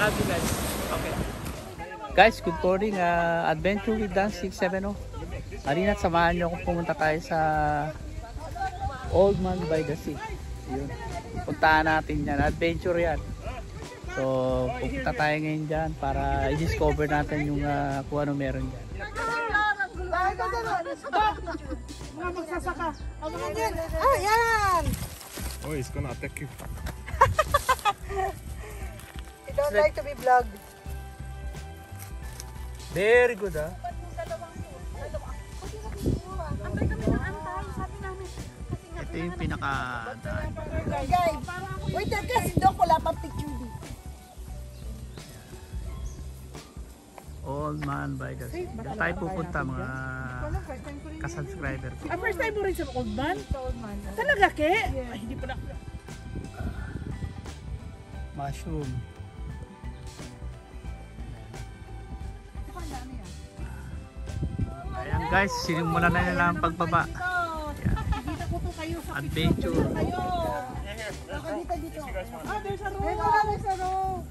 Ambulance. Okay. Guys, good morning. Adventure with Dan 670. Halina't samahan nyo kung pumunta tayo sa Old Man by the Sea. Yun. Puntahan natin yan. Adventure yan. So, pupunta tayo ngayon dyan para i-discover natin yung kung ano meron dyan. Mga magsasaka. Ah, yan! Oh, he's gonna attack you. You don't like to be vlogged. Very good, ha? Antay kami ng antay, sabi namin. Ito yung pinaka-daan. Guys, wait teka, si Doc wala pang picture dito. Old Man by the Sea. Diyan tayo pupunta mga ka-subscriber ko. First time mo rin sa Old Man? Talaga, Ke? Ay, hindi pa na. Mushroom. Ayan guys, sinimulan na nila ang pagbaba. Nakikita ko to kayo sa Adventure. kayo. Nakikita dito. Ah, there's a row. There's a row.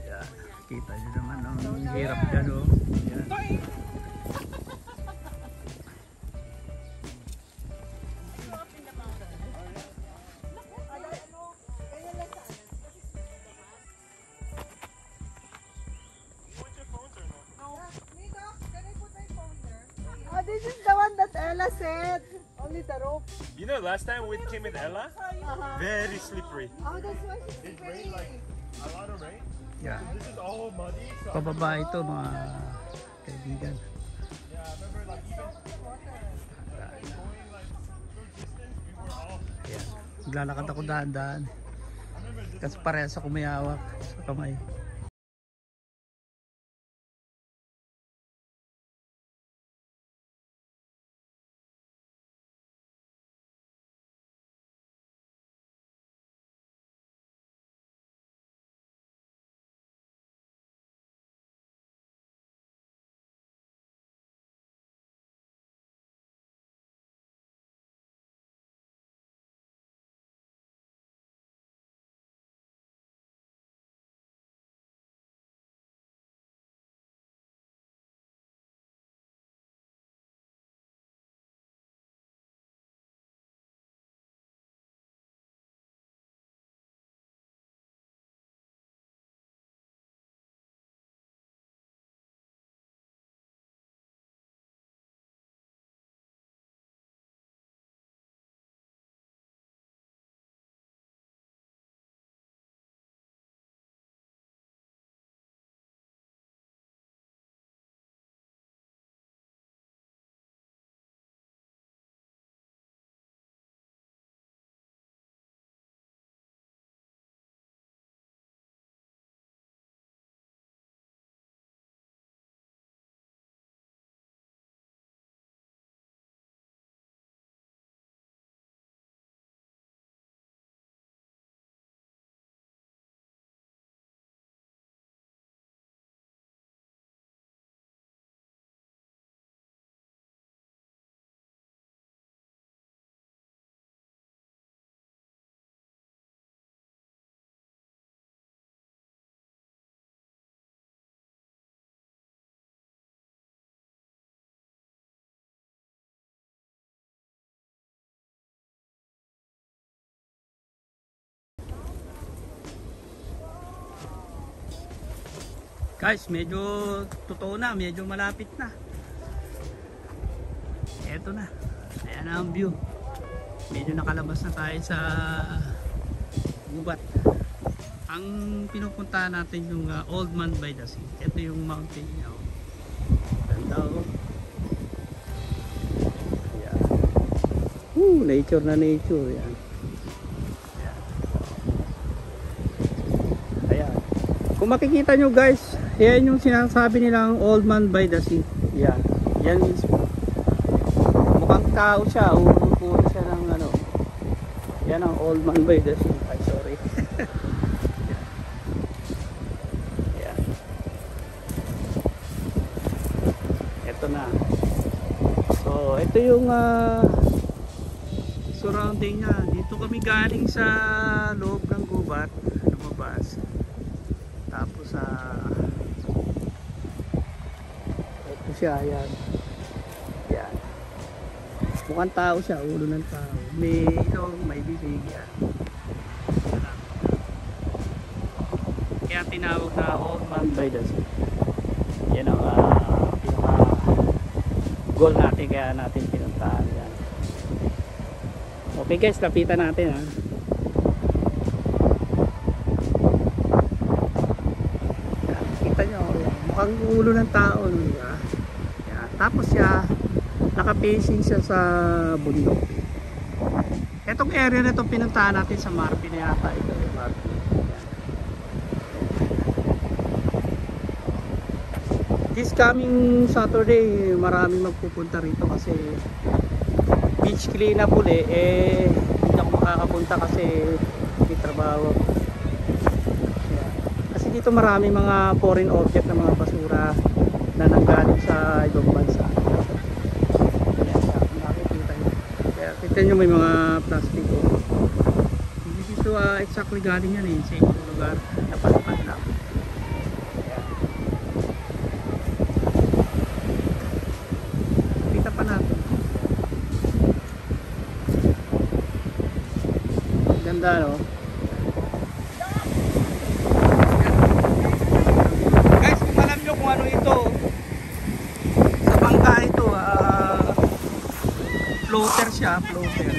Ayan. Kita nyo naman ang hirap dyan, oh. Ayan. Oh, this is the one that Ella said. Only the rope. You know, last time we came with Ella, very slippery. Oh, that's why she's It rained like a lot of rain. Yeah. This is all muddy. So Pababa ito mga kaibigan. yeah, I remember like even going like short distance, we were all. Ayan. Naglalakad ako dahan-dahan. Kasi parehas ako may hawak sa kamay. Guys, medyo totoo na, medyo malapit na. Eto na. Ayan na ang view. Medyo nakalabas na tayo sa gubat. Ang pinupuntahan natin yung Old Man by the Sea. Ito yung mountain niya. Ganda, oh. Ayan. Nature na nature. Ayan. Ayan. Kung makikita nyo guys, yan yung sinasabi nilang Old Man by the Sea. Yan. Yan mismo. Mukhang tao siya. Uupo siya ng ano. Yan ang Old Man by the Sea. Ay, sorry. Yan. Ito na. So, ito yung surrounding niya. Dito kami galing sa loob ng gubat. Lumabas. Tapos ito siya, ayan. Yan. Mukhang tao siya, ulo ng tao. May ito, may bibig yan. Kaya tinawag na Old Man by the Sea. Yan ang goal natin, kaya natin pinuntahan yan. Okay guys, lapitan natin ha. Yan, kita nyo, mukhang ulo ng tao, diba? Yan. Tapos siya naka-facing siya sa bundok. Etong area na itong pinuntahan natin sa Marpin na yata ito, Marpin. This coming Saturday, maraming magpupunta rito kasi beach cleanup uli. Hindi ako makakapunta kasi may trabaho. Yeah. Kasi dito maraming mga foreign object na mga basura na nanggaling sa ibang bansa. Nakikita nyo. Kaya kita nyo may mga plastic. Hindi dito exactly galing yan sa ibang lugar. Napalipad lang. Kita pa natin. Ganda, no? Guys, kung alam nyo kung ano ito, sa bangka ito, floater siya, floater.